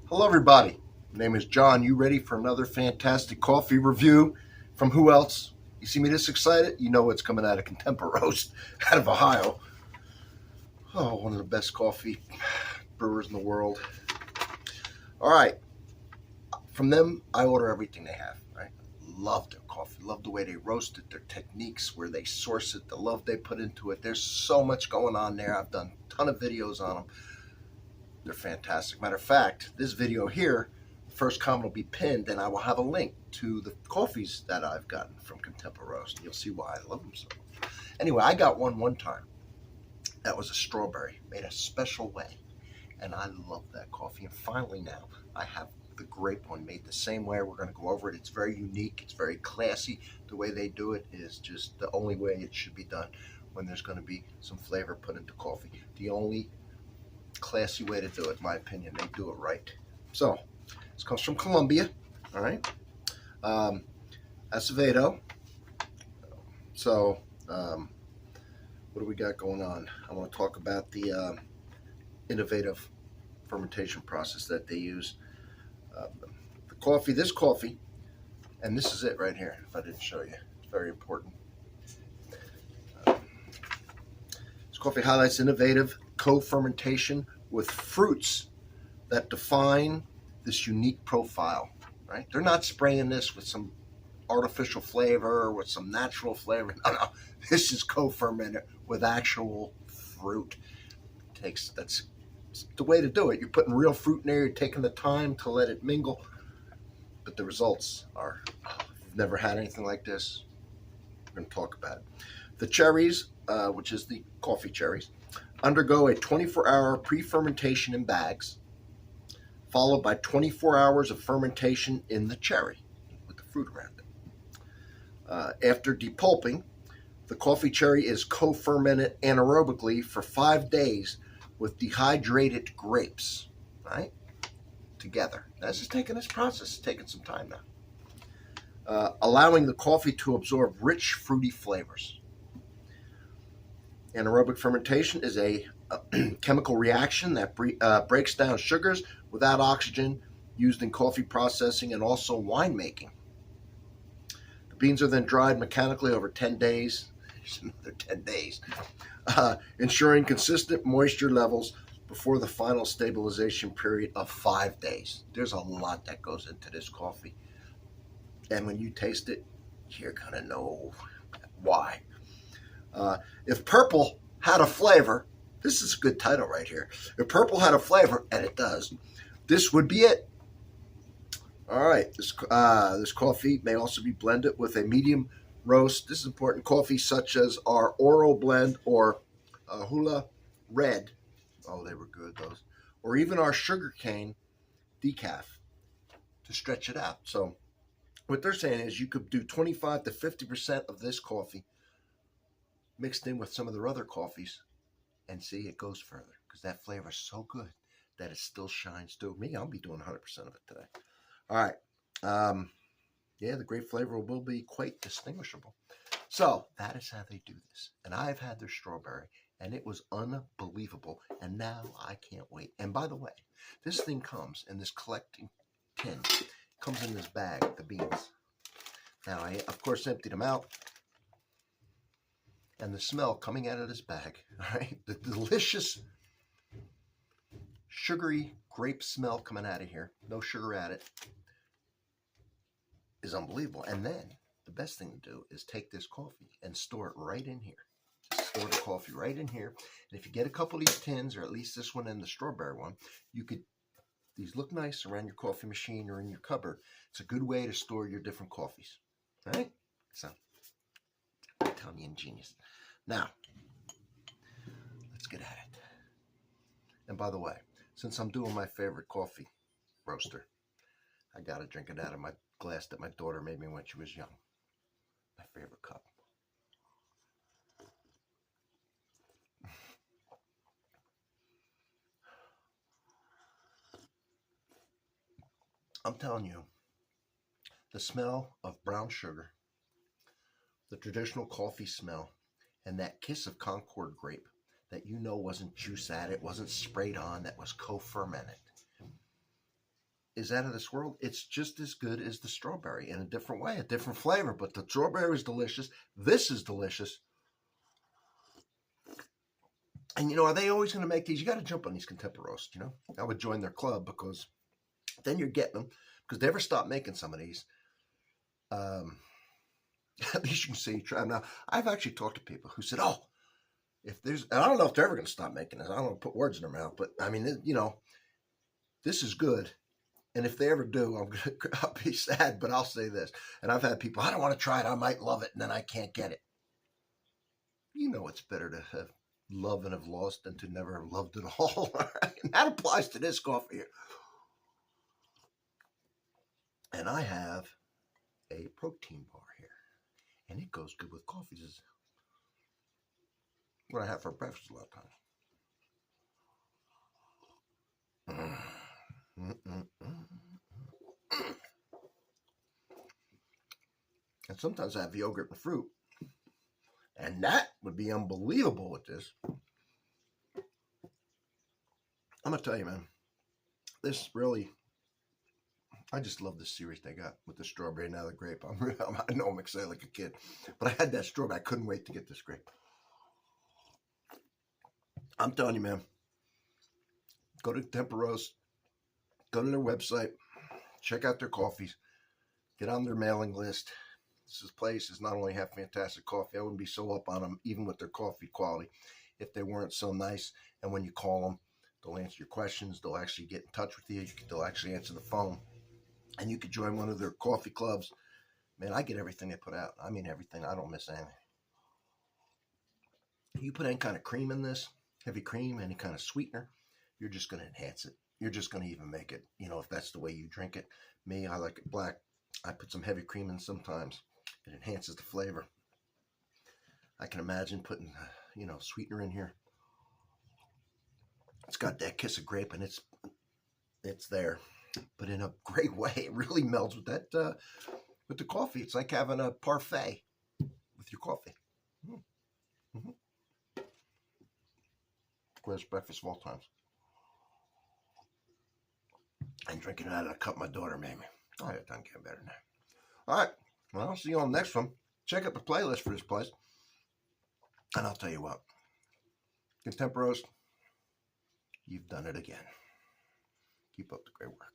Hello, everybody. My name is John. You ready for another fantastic coffee review from who else? You see me this excited? You know it's coming out of ContempoRoast's out of Ohio. Oh, one of the best coffee brewers in the world. All right. From them, I order everything they have. Right? Love their coffee. Love the way they roast it, their techniques, where they source it, the love they put into it. There's so much going on there. I've done a ton of videos on them. They're fantastic. Matter of fact, this video here, the first comment will be pinned, and I will have a link to the coffees that I've gotten from ContempoRoast's. You'll see why I love them so much. Anyway, I got one time. That was a strawberry, made a special way, and I love that coffee. And finally now, I have the grape one made the same way. We're going to go over it. It's very unique. It's very classy. The way they do it is just the only way it should be done when there's going to be some flavor put into coffee. The only classy way to do it, in my opinion. They do it right. So this comes from Colombia. All right. Acevedo. So what do we got going on? I want to talk about the innovative fermentation process that they use. The coffee, this coffee, and this is it right here. If I didn't show you, it's very important. This coffee highlights innovative co-fermentation with fruits that define this unique profile, right? They're not spraying this with some artificial flavor or with some natural flavor. No. This is co-fermented with actual fruit. That's the way to do it. You're putting real fruit in there. You're taking the time to let it mingle. But the results are, if you've never had anything like this, we're going to talk about it. The cherries, which is the coffee cherries, undergo a 24-hour pre-fermentation in bags, followed by 24 hours of fermentation in the cherry with the fruit around it. After depulping, the coffee cherry is co-fermented anaerobically for 5 days with dehydrated grapes, right? Together. This is taking this process, it's taking some time now. Allowing the coffee to absorb rich fruity flavors. Anaerobic fermentation is a chemical reaction that breaks down sugars without oxygen used in coffee processing and also winemaking. The beans are then dried mechanically over 10 days. There's another 10 days. Ensuring consistent moisture levels before the final stabilization period of 5 days. There's a lot that goes into this coffee. And when you taste it, you're going to know why. If purple had a flavor, this is a good title right here. If purple had a flavor, and it does, this would be it. All right, this coffee may also be blended with a medium roast. This is important. Coffee such as our Oro blend or Hula Red. Oh, they were good, those. Or even our sugarcane decaf to stretch it out. So what they're saying is you could do 25 to 50% of this coffee mixed in with some of their other coffees, and see, it goes further because that flavor is so good that it still shines through. Me, I'll be doing 100% of it today. All right. Yeah, the grape flavor will be quite distinguishable. So that is how they do this. And I've had their strawberry, and it was unbelievable. And now I can't wait. And by the way, this thing comes in this collecting tin. It comes in this bag, the beans. Now, I, of course, emptied them out. And the smell coming out of this bag, all right, the delicious sugary grape smell coming out of here, no sugar added, is unbelievable. And then the best thing to do is take this coffee and store it right in here. Just store the coffee right in here. And if you get a couple of these tins, or at least this one and the strawberry one, these look nice around your coffee machine or in your cupboard. It's a good way to store your different coffees, all right? So I'm telling you, ingenious. Now, let's get at it. And by the way, since I'm doing my favorite coffee roaster, I got to drink it out of my glass that my daughter made me when she was young. My favorite cup. I'm telling you, the smell of brown sugar, the traditional coffee smell, and that kiss of Concord grape that wasn't juice added, wasn't sprayed on, that was co-fermented. is out of this world. It's just as good as the strawberry in a different way, a different flavor. But the strawberry is delicious. This is delicious. And, are they always going to make these? You got to jump on these ContempoRoast's, I would join their club because then you're getting them. Because they never stop making some of these. At least you can say you try them. Now, I've actually talked to people who said, oh, if there's, and I don't know if they're ever going to stop making this. I don't want to put words in their mouth. But, I mean, this is good. And if they ever do, I'll be sad, but I'll say this. And I've had people, I don't want to try it. I might love it, and then I can't get it. It's better to have love and have lost than to never have loved at all. And that applies to this coffee here. And I have a protein bar here. And it goes good with coffee. This is what I have for breakfast a lot of times. And sometimes I have yogurt and fruit. And that would be unbelievable with this. I'm going to tell you, man, this really, I just love this series they got with the strawberry and now the grape. I know I'm excited like a kid, but I had that strawberry. I couldn't wait to get this grape. I'm telling you, man, go to ContempoRoast's, go to their website, check out their coffees, get on their mailing list. This place is not only have fantastic coffee, I wouldn't be so up on them, even with their coffee quality, if they weren't so nice. And when you call them, they'll answer your questions. They'll actually get in touch with you. They'll actually answer the phone. And you could join one of their coffee clubs. Man, I get everything they put out. I mean, everything. I don't miss anything. You put any kind of cream in this, heavy cream, any kind of sweetener, you're just going to enhance it. You're just going to even make it, if that's the way you drink it. Me, I like it black. I put some heavy cream in sometimes. It enhances the flavor. I can imagine putting, sweetener in here. It's got that kiss of grape, and it's there, but in a great way. It really melds with that, with the coffee. It's like having a parfait with your coffee. Mm-hmm. Greatest breakfast of all times. And drinking it out of a cup my daughter made me. Oh, it doesn't get better than that. All right. Well, I'll see you on the next one. Check out the playlist for this place. And I'll tell you what. ContempoRoast's, you've done it again. Keep up the great work.